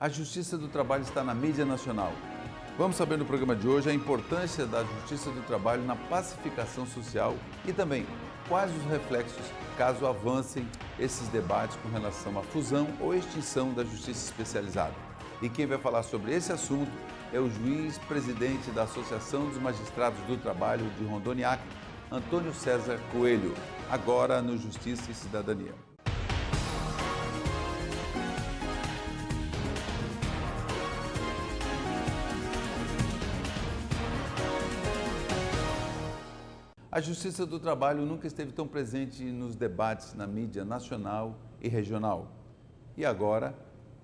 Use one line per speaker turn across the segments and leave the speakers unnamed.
A Justiça do Trabalho está na mídia nacional. Vamos saber no programa de hoje a importância da Justiça do Trabalho na pacificação social e também quais os reflexos caso avancem esses debates com relação à fusão ou extinção da Justiça Especializada. E quem vai falar sobre esse assunto é o juiz-presidente da Associação dos Magistrados do Trabalho de Rondônia e Acre, Antônio César Coelho, agora no Justiça e Cidadania. A Justiça do Trabalho nunca esteve tão presente nos debates na mídia nacional e regional. E agora,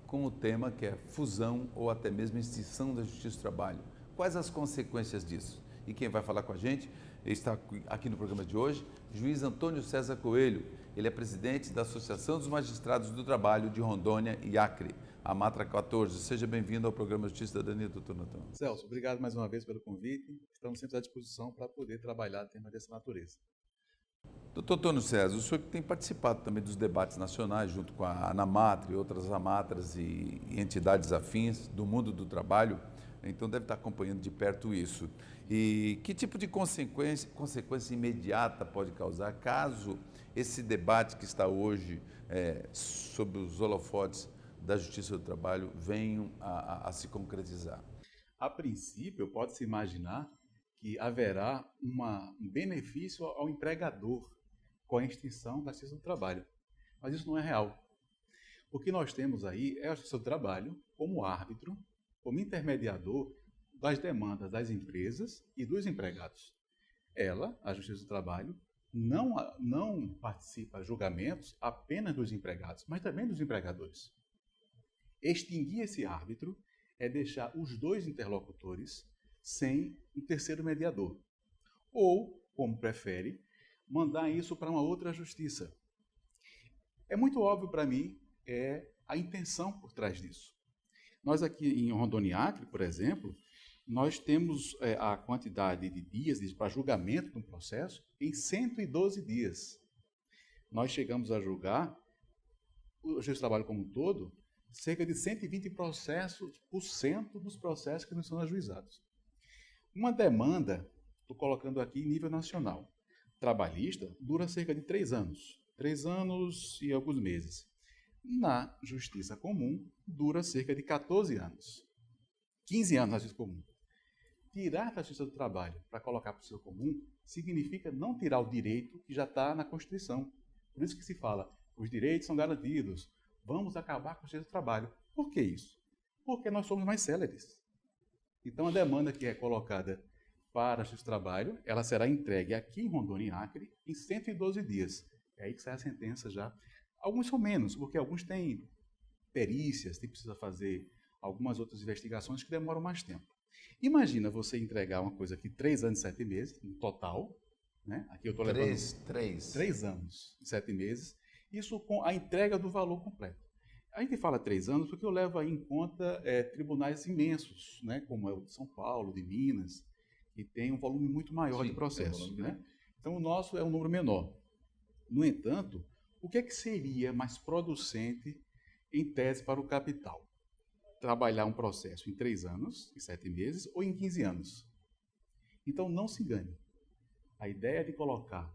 com o tema que é fusão ou até mesmo extinção da Justiça do Trabalho. Quais as consequências disso? E quem vai falar com a gente está aqui no programa de hoje, juiz Antônio César Coelho. Ele é presidente da Associação dos Magistrados do Trabalho de Rondônia e Acre, a Matra 14. Seja bem-vindo ao programa Justiça e Cidadania, doutor Antônio.
Celso, obrigado mais uma vez pelo convite. Estamos sempre à disposição para poder trabalhar temas dessa natureza.
Doutor Antônio César, o senhor que tem participado também dos debates nacionais, junto com a ANAMATRA e outras amatras e entidades afins do mundo do trabalho, então deve estar acompanhando de perto isso. E que tipo de consequência imediata pode causar caso esse debate que está hoje sobre os holofotes da Justiça do Trabalho venham a se concretizar?
A princípio, pode-se imaginar que haverá um benefício ao empregador com a extinção da Justiça do Trabalho. Mas isso não é real. O que nós temos aí é a Justiça do Trabalho como árbitro, como intermediador das demandas das empresas e dos empregados. Ela, a Justiça do Trabalho, não participa de julgamentos apenas dos empregados, mas também dos empregadores. Extinguir esse árbitro é deixar os dois interlocutores sem um terceiro mediador. Ou, como prefere, mandar isso para uma outra justiça. É muito óbvio para mim a intenção por trás disso. Nós aqui em Rondônia e Acre, por exemplo, nós temos a quantidade de dias para julgamento de um processo em 112 dias. Nós chegamos a julgar, o Justiça do Trabalho como um todo, cerca de 120% dos processos que não são ajuizados. Uma demanda, estou colocando aqui em nível nacional, trabalhista, dura cerca de 3 anos. 3 anos e alguns meses. Na Justiça Comum, dura cerca de 14 anos. 15 anos na Justiça Comum. Tirar da Justiça do Trabalho para colocar para o Justiça Comum significa não tirar o direito que já está na Constituição. Por isso que se fala, os direitos são garantidos. Vamos acabar com a Justiça do Trabalho. Por que isso? Porque nós somos mais céleres. Então, a demanda que é colocada para a Justiça do Trabalho, ela será entregue aqui em Rondônia e Acre em 112 dias. É aí que sai a sentença já. Alguns são menos, porque alguns têm perícias, precisa fazer algumas outras investigações que demoram mais tempo. Imagina você entregar uma coisa aqui 3 anos e 7 meses, no total, né? Aqui eu estou levando 3 anos e 7 meses, isso com a entrega do valor completo. A gente fala 3 anos porque eu levo aí em conta tribunais imensos, né? Como é o de São Paulo, de Minas, que tem um volume muito maior de processos, né? Então o nosso é um número menor. No entanto, o que seria mais producente em tese para o capital? Trabalhar um processo em 3 anos e 7 meses ou em 15 anos? Então não se engane. A ideia de colocar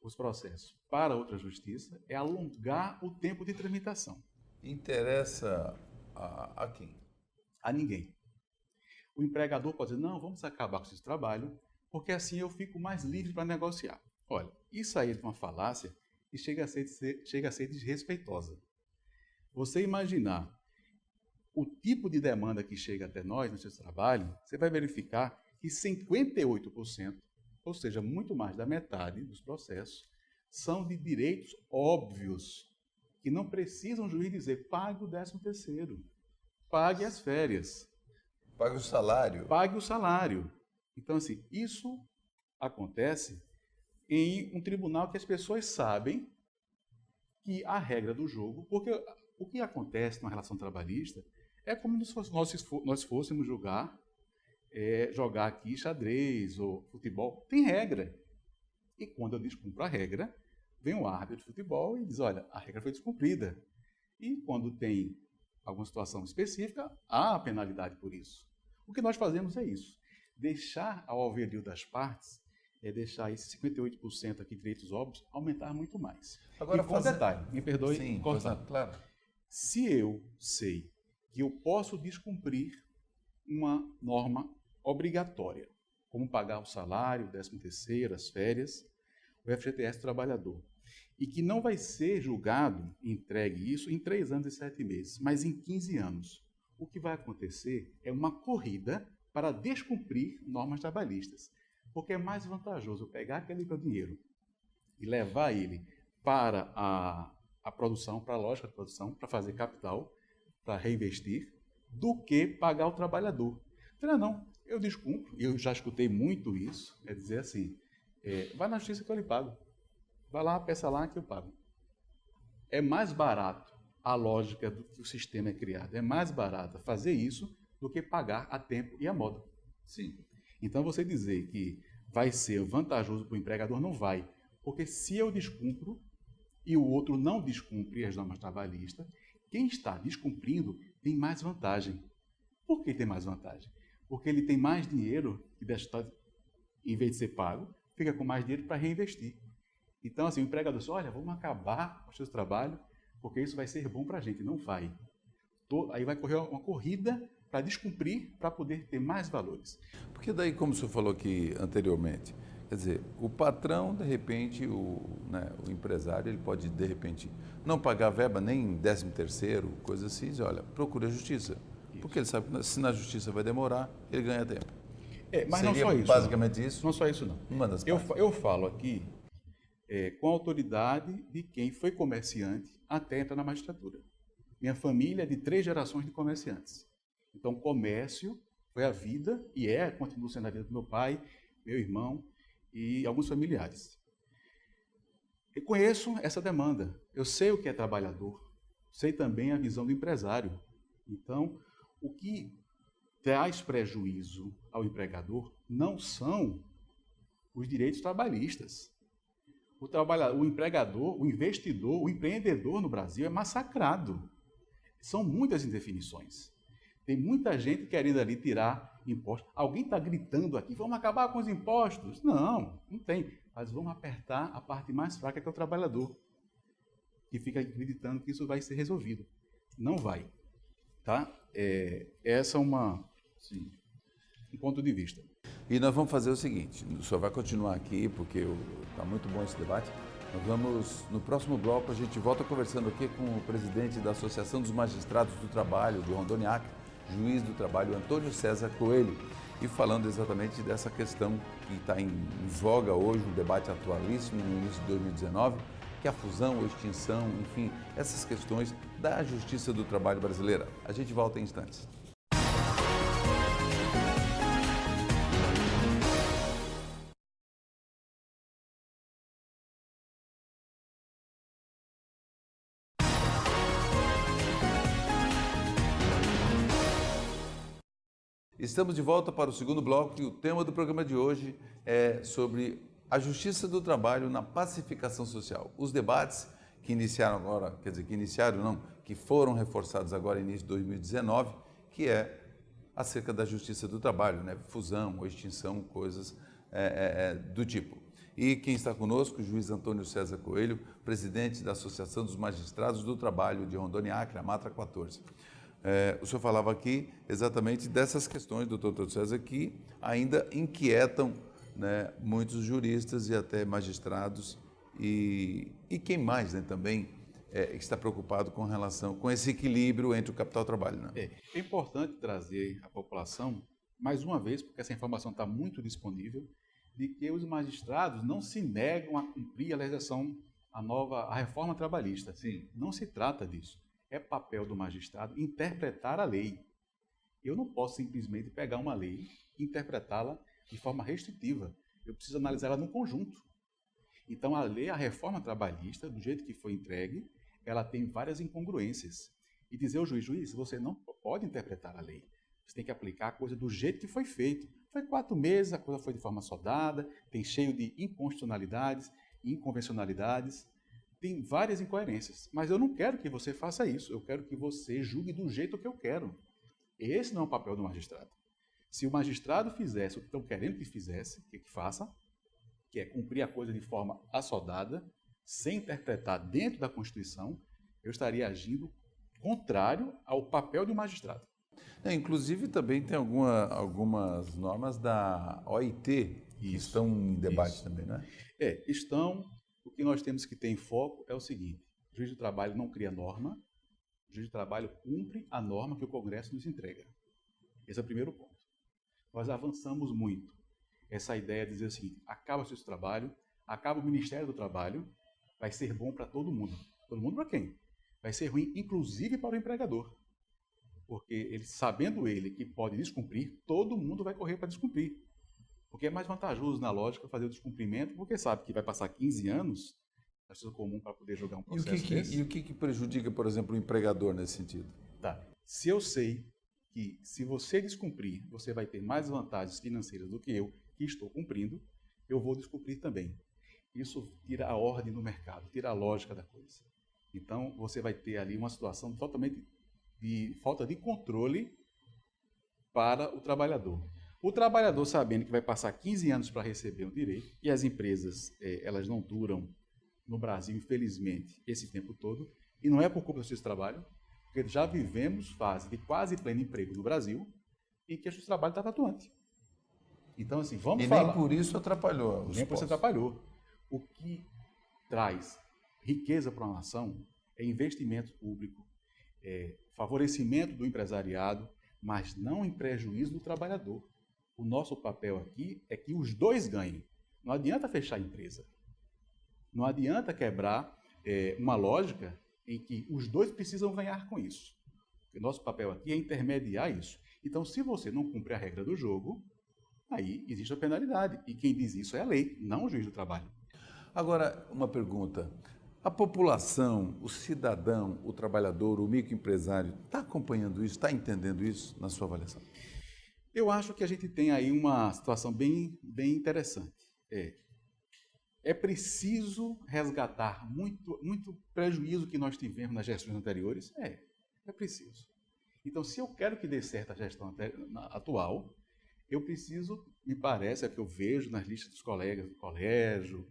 os processos para outra justiça é alongar o tempo de tramitação.
Interessa a quem?
A ninguém. O empregador pode dizer, não, vamos acabar com esse trabalho, porque assim eu fico mais livre para negociar. Olha, isso aí é uma falácia e chega a ser desrespeitosa. Você imaginar o tipo de demanda que chega até nós no seu trabalho, você vai verificar que 58%, ou seja, muito mais da metade dos processos, são de direitos óbvios, que não precisam o juiz dizer, pague o 13º, pague as férias.
Pague o salário.
Pague o salário. Então, assim, isso acontece em um tribunal que as pessoas sabem que a regra do jogo, porque o que acontece na relação trabalhista é como se nós fôssemos jogar aqui xadrez ou futebol. Tem regra. E quando eu descumpro a regra, vem o árbitro de futebol e diz, olha, a regra foi descumprida. E quando tem alguma situação específica, há a penalidade por isso. O que nós fazemos é isso, deixar ao alverio das partes, deixar esses 58% aqui de direitos óbvios aumentar muito mais.
Agora,
e com detalhe, me perdoe,
sim, claro.
Se eu sei que eu posso descumprir uma norma obrigatória, como pagar o salário, o 13º, as férias, o FGTS do trabalhador, e que não vai ser julgado e entregue isso em 3 anos e 7 meses, mas em 15 anos. O que vai acontecer é uma corrida para descumprir normas trabalhistas, porque é mais vantajoso eu pegar aquele meu dinheiro e levar ele para a produção, para a lógica de produção, para fazer capital, para reinvestir, do que pagar o trabalhador. Não, eu descumpro, eu já escutei muito isso, é dizer assim, vai na justiça que eu lhe pago. Vai lá, peça lá que eu pago. É mais barato a lógica do que o sistema é criado. É mais barato fazer isso do que pagar a tempo e a moda.
Sim.
Então, você dizer que vai ser vantajoso para o empregador, não vai. Porque se eu descumpro e o outro não descumpre as normas trabalhistas, quem está descumprindo tem mais vantagem. Por que tem mais vantagem? Porque ele tem mais dinheiro, em vez de ser pago, fica com mais dinheiro para reinvestir. Então, assim, o empregador diz, olha, vamos acabar com o seu trabalho, porque isso vai ser bom para a gente. Não vai. Aí vai correr uma corrida para descumprir, para poder ter mais valores.
Porque daí, como o senhor falou aqui anteriormente, quer dizer, o patrão, de repente, o empresário, ele pode, de repente, não pagar verba nem 13º, coisa assim, diz, olha, procure a justiça. Isso. Porque ele sabe que se na justiça vai demorar, ele ganha tempo.
Mas
seria
não só isso.
Basicamente isso?
Não só isso, não.
Uma das
eu falo aqui com a autoridade de quem foi comerciante até entrar na magistratura. Minha família é de 3 gerações de comerciantes. Então, comércio foi a vida, e continua sendo a vida do meu pai, meu irmão e alguns familiares. Eu conheço essa demanda. Eu sei o que é trabalhador. Sei também a visão do empresário. Então, o que traz prejuízo ao empregador não são os direitos trabalhistas. O empregador, o investidor, o empreendedor no Brasil é massacrado. São muitas indefinições. Tem muita gente querendo ali tirar impostos. Alguém está gritando aqui, vamos acabar com os impostos? Não tem. Mas vamos apertar a parte mais fraca, que é o trabalhador, que fica acreditando que isso vai ser resolvido. Não vai. Tá? Essa é um ponto de vista.
E nós vamos fazer o seguinte, o senhor vai continuar aqui, porque está muito bom esse debate. Nós vamos, no próximo bloco, a gente volta conversando aqui com o presidente da Associação dos Magistrados do Trabalho de Rondônia Acre, juiz do trabalho, Antônio César Coelho, e falando exatamente dessa questão que está em voga hoje, um debate atualíssimo no início de 2019, que é a fusão ou extinção, enfim, essas questões da Justiça do Trabalho brasileira. A gente volta em instantes. Estamos de volta para o segundo bloco e o tema do programa de hoje é sobre a Justiça do Trabalho na pacificação social. Os debates que iniciaram agora, que foram reforçados agora no início de 2019, que é acerca da Justiça do Trabalho, né? Fusão ou extinção, coisas do tipo. E quem está conosco, o juiz Antônio César Coelho, presidente da Associação dos Magistrados do Trabalho de Rondônia Acre, a Matra 14. O senhor falava aqui exatamente dessas questões, doutor Antônio César, que ainda inquietam, né, muitos juristas e até magistrados e quem mais, né, também está preocupado com relação com esse equilíbrio entre o capital e o trabalho. Né?
É importante trazer à população, mais uma vez, porque essa informação está muito disponível, de que os magistrados não se negam a cumprir a legislação, a reforma trabalhista. Sim. Não se trata disso. É papel do magistrado interpretar a lei. Eu não posso simplesmente pegar uma lei e interpretá-la de forma restritiva. Eu preciso analisar ela no conjunto. Então, a reforma trabalhista, do jeito que foi entregue, ela tem várias incongruências. E dizer ao juiz, você não pode interpretar a lei. Você tem que aplicar a coisa do jeito que foi feito. Foi 4 meses, a coisa foi de forma sodada, tem cheio de inconstitucionalidades, inconvencionalidades. tem várias incoerências. Mas eu não quero que você faça isso. Eu quero que você julgue do jeito que eu quero. Esse não é o papel do magistrado. Se o magistrado fizesse o que estão querendo que fizesse, que faça, que é cumprir a coisa de forma assodada, sem interpretar dentro da Constituição, eu estaria agindo contrário ao papel de um magistrado.
Inclusive, também tem algumas normas da OIT que estão em debate também, não é?
Estão. O que nós temos que ter em foco é o seguinte: o juiz do trabalho não cria norma, o juiz do trabalho cumpre a norma que o Congresso nos entrega. Esse é o primeiro ponto. Nós avançamos muito. Essa ideia de dizer o seguinte: acaba o juiz do trabalho, acaba o Ministério do Trabalho, vai ser bom para todo mundo. Todo mundo para quem? Vai ser ruim, inclusive para o empregador. Porque ele, sabendo ele que pode descumprir, todo mundo vai correr para descumprir. Porque é mais vantajoso, na lógica, fazer o descumprimento, porque sabe que vai passar 15 anos na justiça comum para poder jogar um processo desse.
E o que prejudica, por exemplo, o empregador nesse sentido?
Tá. Se eu sei que, se você descumprir, você vai ter mais vantagens financeiras do que eu, que estou cumprindo, eu vou descumprir também. Isso tira a ordem do mercado, tira a lógica da coisa. Então, você vai ter ali uma situação totalmente de falta de controle para o trabalhador. O trabalhador, sabendo que vai passar 15 anos para receber um direito, e as empresas, elas não duram no Brasil, infelizmente, esse tempo todo, e não é por culpa do justiça do trabalho, porque já vivemos fase de quase pleno emprego no Brasil, em que a justiça do trabalho estava atuante. Então, assim, vamos falar...
E nem por isso atrapalhou.
Nem por isso atrapalhou. O que traz riqueza para uma nação é investimento público, favorecimento do empresariado, mas não em prejuízo do trabalhador. O nosso papel aqui é que os dois ganhem. Não adianta fechar a empresa. Não adianta quebrar uma lógica em que os dois precisam ganhar com isso. O nosso papel aqui é intermediar isso. Então, se você não cumprir a regra do jogo, aí existe a penalidade. E quem diz isso é a lei, não o juiz do trabalho.
Agora, uma pergunta. A população, o cidadão, o trabalhador, o microempresário, está acompanhando isso, está entendendo isso na sua avaliação?
Eu acho que a gente tem aí uma situação bem interessante. É preciso resgatar muito prejuízo que nós tivemos nas gestões anteriores? É preciso. Então, se eu quero que dê certo a gestão atual, eu preciso, me parece, é o que eu vejo nas listas dos colegas do colégio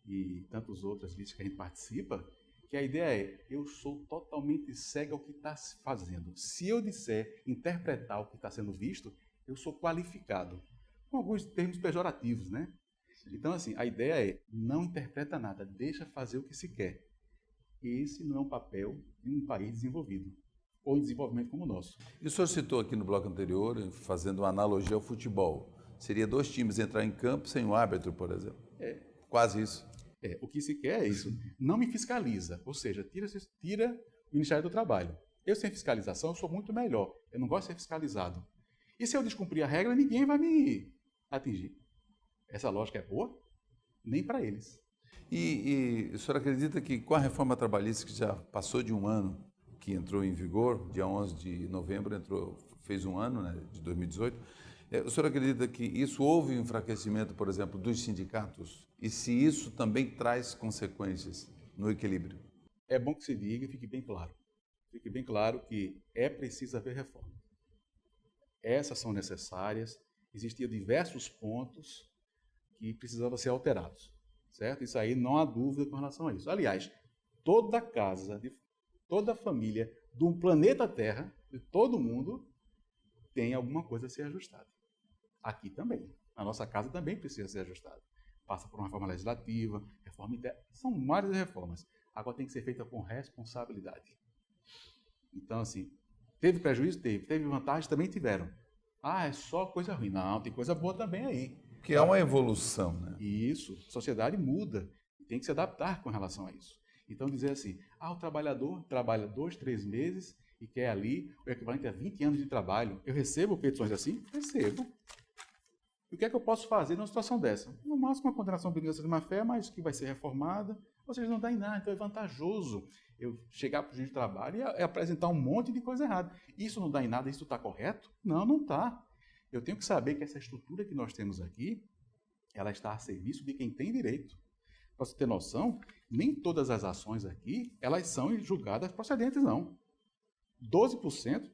e tantas outras listas que a gente participa, que a ideia é: eu sou totalmente cego ao que está se fazendo. Se eu disser, interpretar o que está sendo visto, eu sou qualificado. Com alguns termos pejorativos, né? Então, assim, a ideia é: não interpreta nada, deixa fazer o que se quer. Esse não é um papel de um país desenvolvido, ou em desenvolvimento como o nosso.
E o senhor citou aqui no bloco anterior, fazendo uma analogia ao futebol. Seria 2 times entrar em campo sem o árbitro, por exemplo? Quase isso.
O que se quer é isso. Não me fiscaliza, ou seja, tira o Ministério do Trabalho. Eu sem fiscalização, eu sou muito melhor. Eu não gosto de ser fiscalizado. E se eu descumprir a regra, ninguém vai me atingir. Essa lógica é boa? Nem para eles.
E o senhor acredita que com a reforma trabalhista, que já passou de 1 ano, que entrou em vigor, dia 11 de novembro, fez 1 ano, né, de 2018, o senhor acredita que isso houve um enfraquecimento, por exemplo, dos sindicatos? E se isso também traz consequências no equilíbrio?
É bom que se diga e fique bem claro. Fique bem claro que é preciso haver reforma. Essas são necessárias. Existiam diversos pontos que precisavam ser alterados, certo? Isso aí não há dúvida com relação a isso. Aliás, toda casa, toda família do planeta Terra, de todo mundo, tem alguma coisa a ser ajustada. Aqui também. A nossa casa também precisa ser ajustada. Passa por uma reforma legislativa, reforma interna. São várias reformas. Agora tem que ser feita com responsabilidade. Então, assim, teve prejuízo? Teve vantagem? Também tiveram. É só coisa ruim. Não, tem coisa boa também aí.
Que é uma evolução, né?
Isso. A sociedade muda. Tem que se adaptar com relação a isso. Então, dizer assim, o trabalhador trabalha 2, 3 meses e quer ali o equivalente a 20 anos de trabalho. Eu recebo petições assim? Recebo. E o que é que eu posso fazer numa situação dessa? No máximo, uma condenação por ignorância de má-fé, mas que vai ser reformada. Ou seja, não dá em nada. Então, é vantajoso eu chegar para o juiz de trabalho e apresentar um monte de coisa errada. Isso não dá em nada? Isso está correto? Não, não está. Eu tenho que saber que essa estrutura que nós temos aqui, ela está a serviço de quem tem direito. Para você ter noção, nem todas as ações aqui, elas são julgadas procedentes, não. 12%,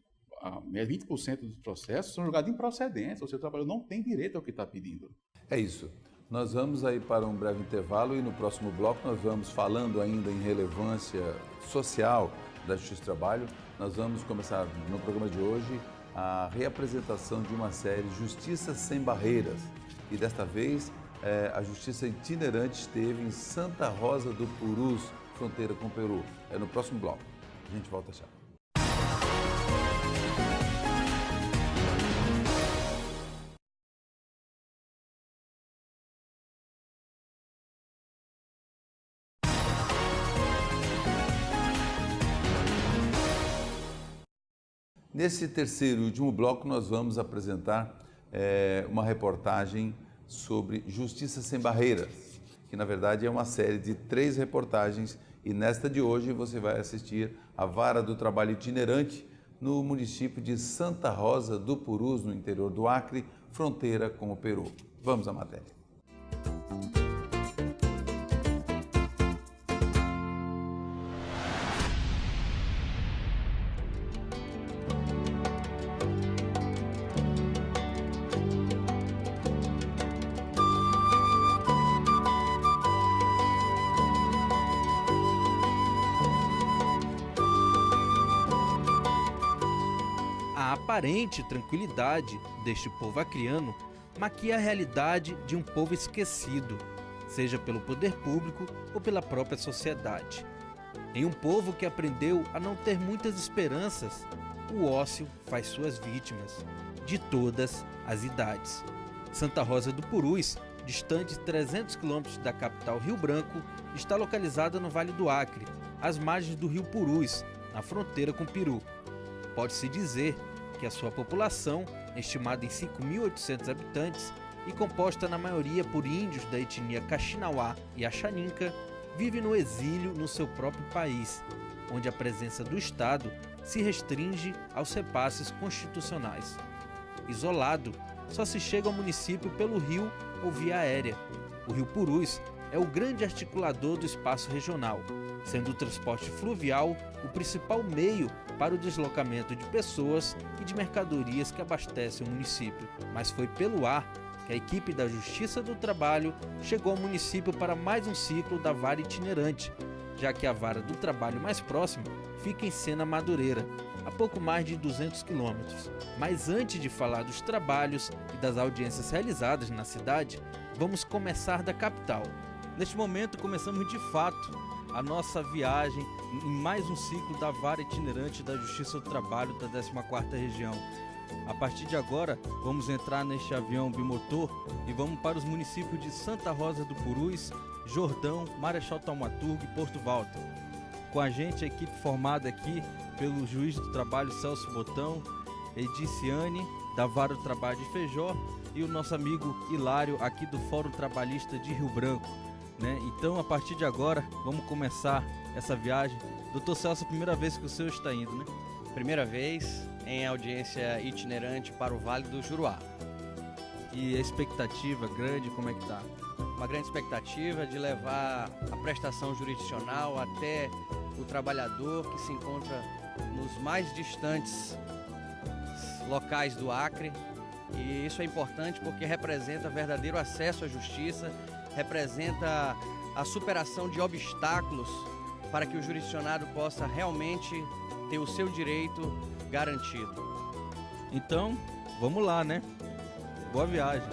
20% dos processos são julgados improcedentes, ou seja, o trabalhador não tem direito ao que está pedindo.
É isso. Nós vamos aí para um breve intervalo e no próximo bloco nós vamos falando ainda em relevância social da Justiça do Trabalho. Nós vamos começar no programa de hoje a reapresentação de uma série Justiça Sem Barreiras. E desta vez a Justiça itinerante esteve em Santa Rosa do Purus, fronteira com o Peru. É no próximo bloco. A gente volta já. Nesse terceiro e último bloco, nós vamos apresentar uma reportagem sobre Justiça Sem Barreiras, que na verdade é uma série de 3 reportagens e nesta de hoje você vai assistir a Vara do Trabalho Itinerante no município de Santa Rosa do Purus, no interior do Acre, fronteira com o Peru. Vamos à matéria.
A aparente tranquilidade deste povo acriano maquia a realidade de um povo esquecido, seja pelo poder público ou pela própria sociedade. Em um povo que aprendeu a não ter muitas esperanças, o ócio faz suas vítimas, de todas as idades. Santa Rosa do Purus, distante 300 quilômetros da capital Rio Branco, está localizada no Vale do Acre, às margens do rio Purus, na fronteira com o Peru. Pode-se dizer que a sua população, estimada em 5.800 habitantes e composta na maioria por índios da etnia Kaxinawá e Axaninca, vive no exílio no seu próprio país, onde a presença do Estado se restringe aos repasses constitucionais. Isolado, só se chega ao município pelo rio ou via aérea. O rio Purus é o grande articulador do espaço regional, sendo o transporte fluvial o principal meio para o deslocamento de pessoas e de mercadorias que abastecem o município. Mas foi pelo ar que a equipe da Justiça do Trabalho chegou ao município para mais um ciclo da vara itinerante, já que a vara do trabalho mais próxima fica em Sena Madureira, a pouco mais de 200 quilômetros. Mas antes de falar dos trabalhos e das audiências realizadas na cidade, vamos começar da capital. Neste momento começamos de fato a nossa viagem em mais um ciclo da vara itinerante da Justiça do Trabalho da 14ª Região. A partir de agora, vamos entrar neste avião bimotor e vamos para os municípios de Santa Rosa do Purus, Jordão, Marechal Taumaturgo e Porto Walter. Com a gente, a equipe formada aqui pelo juiz do trabalho Celso Botão, Ediciane, da Vara do Trabalho de Feijó, e o nosso amigo Hilário, aqui do Fórum Trabalhista de Rio Branco. Então, a partir de agora, vamos começar essa viagem. Doutor Celso, a primeira vez que o senhor está indo, né?
Primeira vez em audiência itinerante para o Vale do Juruá.
E a expectativa grande, como é que está?
Uma grande expectativa de levar a prestação jurisdicional até o trabalhador que se encontra nos mais distantes locais do Acre. E isso é importante porque representa verdadeiro acesso à justiça, representa a superação de obstáculos para que o jurisdicionado possa realmente ter o seu direito garantido.
Então, vamos lá, né? Boa viagem!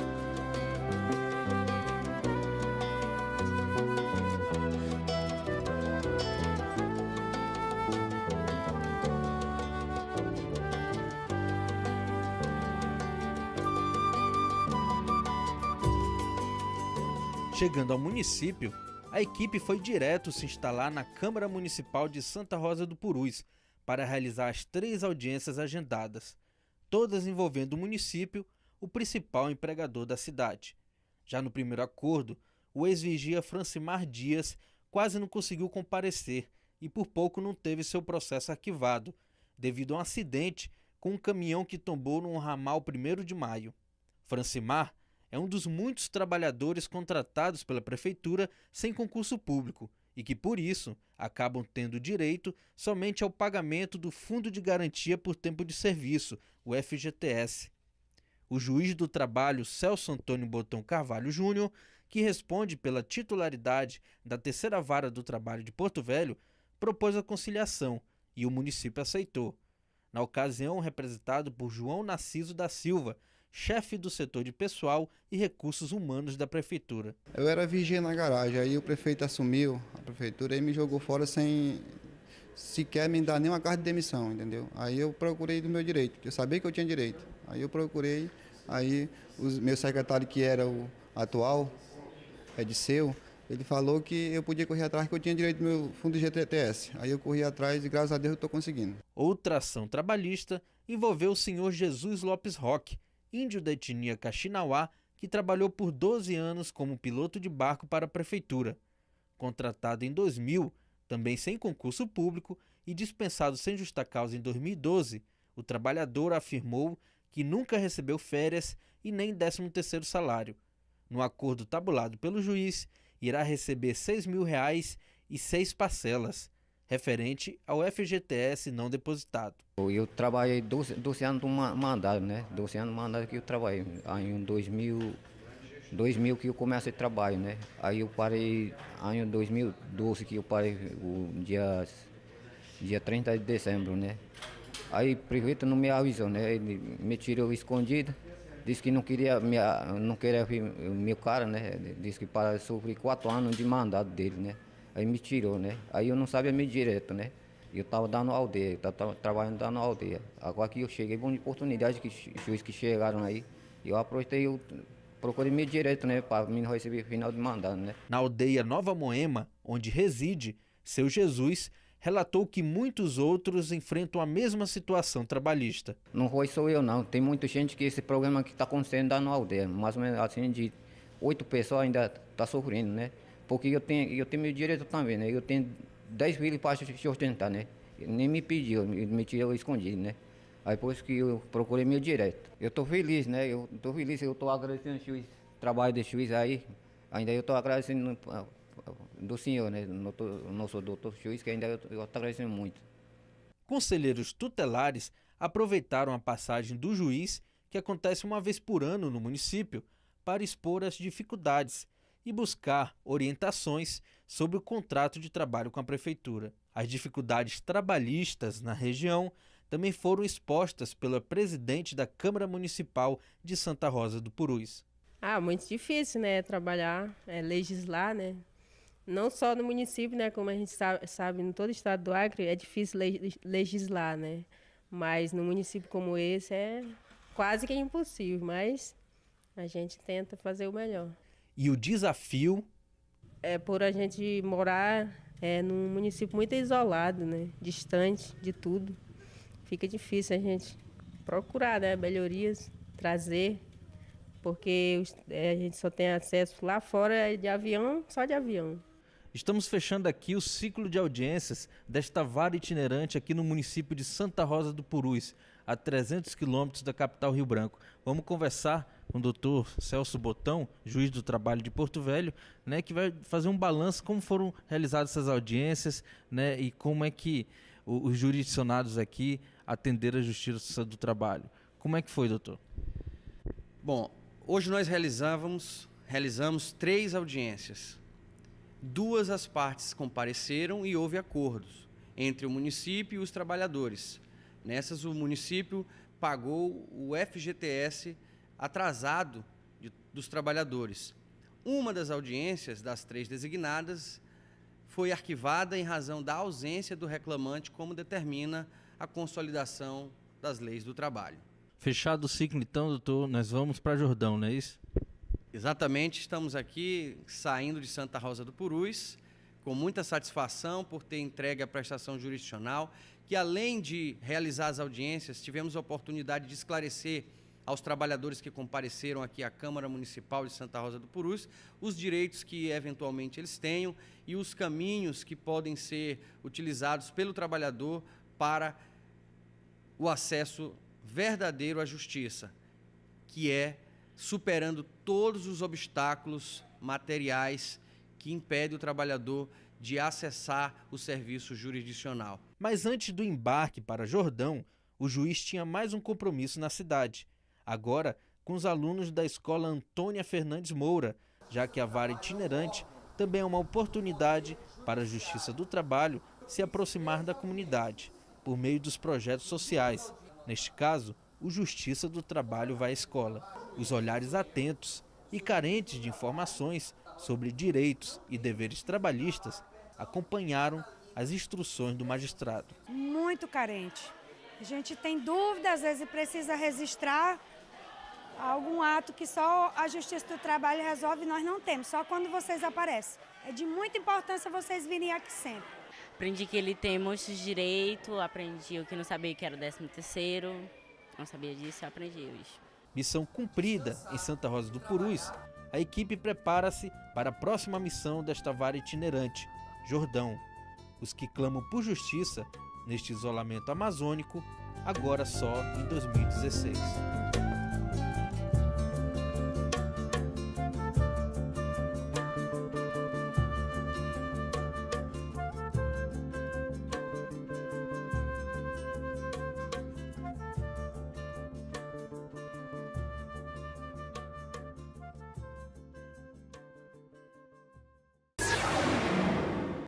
Chegando ao município, a equipe foi direto se instalar na Câmara Municipal de Santa Rosa do Purus para realizar as 3 audiências agendadas, todas envolvendo o município, o principal empregador da cidade. Já no primeiro acordo, o ex-vigia Francimar Dias quase não conseguiu comparecer e por pouco não teve seu processo arquivado, devido a um acidente com um caminhão que tombou num ramal 1º de maio. Francimar é um dos muitos trabalhadores contratados pela Prefeitura sem concurso público e que, por isso, acabam tendo direito somente ao pagamento do Fundo de Garantia por Tempo de Serviço, o FGTS. O juiz do trabalho Celso Antônio Botão Carvalho Júnior, que responde pela titularidade da Terceira Vara do Trabalho de Porto Velho, propôs a conciliação e o município aceitou. Na ocasião, representado por João Narciso da Silva, chefe do setor de pessoal e recursos humanos da prefeitura.
Eu era vigia na garagem, aí o prefeito assumiu a prefeitura e me jogou fora sem sequer me dar nenhuma carta de demissão, entendeu? Aí eu procurei do meu direito, eu sabia que eu tinha direito. Aí eu procurei, aí o meu secretário, que era o atual, Ediceu, ele falou que eu podia correr atrás, que eu tinha direito do meu fundo de GTS. Aí eu corri atrás e graças a Deus eu estou conseguindo.
Outra ação trabalhista envolveu o senhor Jesus Lopes Roque, índio da etnia Kaxinawá, que trabalhou por 12 anos como piloto de barco para a prefeitura. Contratado em 2000, também sem concurso público e dispensado sem justa causa em 2012, o trabalhador afirmou que nunca recebeu férias e nem 13º salário. No acordo tabulado pelo juiz, irá receber R$ 6.000 e 6 parcelas, referente ao FGTS não depositado.
Eu trabalhei 12 anos no mandado, né? 12 anos no mandado que eu trabalhei. Aí em 2000 que eu comecei a trabalho, né? Aí eu parei, em 2012 que eu parei, o dia 30 de dezembro, né? Aí o prefeito não me avisou, né? Ele me tirou escondido, disse que não queria ver meu cara, né? Disse que para sofrer 4 anos de mandado dele, né? Aí me tirou, né? Aí eu não sabia me direto, né? Eu estava dando aldeia, estava trabalhando dando aldeia. Agora que eu cheguei, uma oportunidade que juízes que chegaram aí, eu aproveitei, eu procurei meu direito, né? Para mim não receber final de mandado, né?
Na aldeia Nova Moema, onde reside, seu Jesus relatou que muitos outros enfrentam a mesma situação trabalhista.
Não foi só eu, não. Tem muita gente que esse problema que está acontecendo lá na aldeia, mais ou menos assim, de 8 pessoas ainda está sofrendo, né? Porque eu tenho meu direito também, né? Eu tenho 10 filhos para sustentar, né? Ele nem me pediu, me tirou escondido, né? Aí depois que eu procurei meu direito. Eu estou feliz, né? Eu estou agradecendo o trabalho do juiz aí. Ainda eu estou agradecendo do senhor, né? O nosso doutor juiz, que ainda eu estou agradecendo muito.
Conselheiros tutelares aproveitaram a passagem do juiz, que acontece uma vez por ano no município, para expor as dificuldades e buscar orientações sobre o contrato de trabalho com a prefeitura. As dificuldades trabalhistas na região também foram expostas pela presidente da Câmara Municipal de Santa Rosa do Purus.
Muito difícil, né? Trabalhar, legislar, né? Não só no município, né? Como a gente sabe, em todo o estado do Acre é difícil legislar, né? Mas no município como esse é quase que impossível, mas a gente tenta fazer o melhor.
E o desafio
é por a gente morar num município muito isolado, né? Distante de tudo. Fica difícil a gente procurar, né? Melhorias, trazer, porque a gente só tem acesso lá fora de avião, só de avião.
Estamos fechando aqui o ciclo de audiências desta vara itinerante aqui no município de Santa Rosa do Purus, a 300 quilômetros da capital Rio Branco. Vamos conversar com o doutor Celso Botão, juiz do trabalho de Porto Velho, né, que vai fazer um balanço como foram realizadas essas audiências, né, e como é que os jurisdicionados aqui atenderam a Justiça do Trabalho. Como é que foi, doutor?
Bom, hoje nós realizamos 3 audiências. 2 as partes compareceram e houve acordos entre o município e os trabalhadores. Nessas, o município pagou o FGTS atrasado dos trabalhadores. Uma das audiências, das 3 designadas, foi arquivada em razão da ausência do reclamante, como determina a consolidação das leis do trabalho.
Fechado o ciclo, então, doutor, nós vamos para Jordão, não é isso?
Exatamente, estamos aqui saindo de Santa Rosa do Purus, com muita satisfação por ter entregue a prestação jurisdicional, que além de realizar as audiências, tivemos a oportunidade de esclarecer aos trabalhadores que compareceram aqui à Câmara Municipal de Santa Rosa do Purus os direitos que eventualmente eles tenham e os caminhos que podem ser utilizados pelo trabalhador para o acesso verdadeiro à justiça, que é superando todos os obstáculos materiais que impedem o trabalhador de acessar o serviço jurisdicional.
Mas antes do embarque para Jordão, o juiz tinha mais um compromisso na cidade. Agora, com os alunos da Escola Antônia Fernandes Moura, já que a vara itinerante também é uma oportunidade para a Justiça do Trabalho se aproximar da comunidade, por meio dos projetos sociais. Neste caso, o Justiça do Trabalho vai à escola. Os olhares atentos e carentes de informações sobre direitos e deveres trabalhistas acompanharam as instruções do magistrado.
Muito carente. A gente tem dúvida, às vezes precisa registrar algum ato que só a Justiça do Trabalho resolve e nós não temos, só quando vocês aparecem. É de muita importância vocês virem aqui sempre.
Aprendi que ele tem muitos direitos, aprendi o que não sabia que era o 13º, não sabia disso, eu aprendi hoje.
Missão cumprida em Santa Rosa do Purus, a equipe prepara-se para a próxima missão desta vara itinerante, Jordão. Os que clamam por justiça neste isolamento amazônico, agora só em 2016.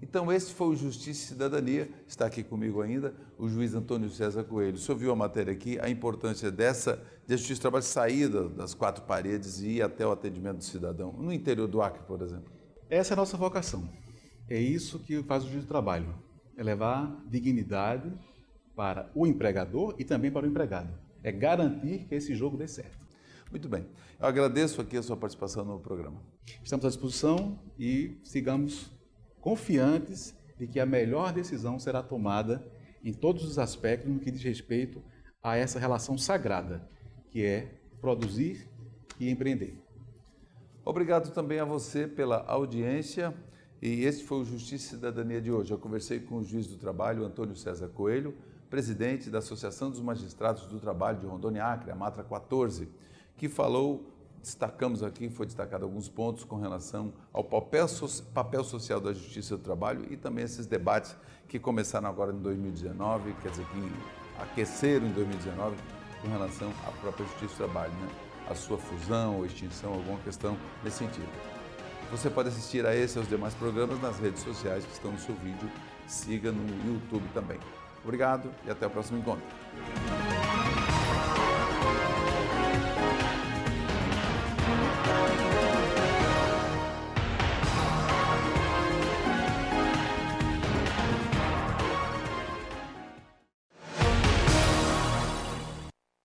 Então, esse foi o Justiça e Cidadania. Está aqui comigo ainda o juiz Antônio César Coelho. O senhor viu a matéria aqui, a importância dessa Justiça do Trabalho sair das quatro paredes e ir até o atendimento do cidadão, no interior do Acre, por exemplo.
Essa é a nossa vocação. É isso que faz o Justiça do Trabalho. É levar dignidade para o empregador e também para o empregado. É garantir que esse jogo dê certo.
Muito bem. Eu agradeço aqui a sua participação no programa.
Estamos à disposição e sigamos confiantes de que a melhor decisão será tomada em todos os aspectos no que diz respeito a essa relação sagrada, que é produzir e empreender.
Obrigado também a você pela audiência e esse foi o Justiça e Cidadania de hoje. Eu conversei com o juiz do trabalho, Antônio César Coelho, presidente da Associação dos Magistrados do Trabalho de Rondônia Acre, a Matra 14, que falou, destacamos aqui, foi destacado alguns pontos com relação ao papel social da Justiça do Trabalho e também esses debates que começaram agora em 2019, quer dizer, que aqueceram em 2019 com relação à própria Justiça do Trabalho, né? A sua fusão ou extinção, alguma questão nesse sentido. Você pode assistir a esse e aos demais programas nas redes sociais que estão no seu vídeo. Siga no YouTube também. Obrigado e até o próximo encontro.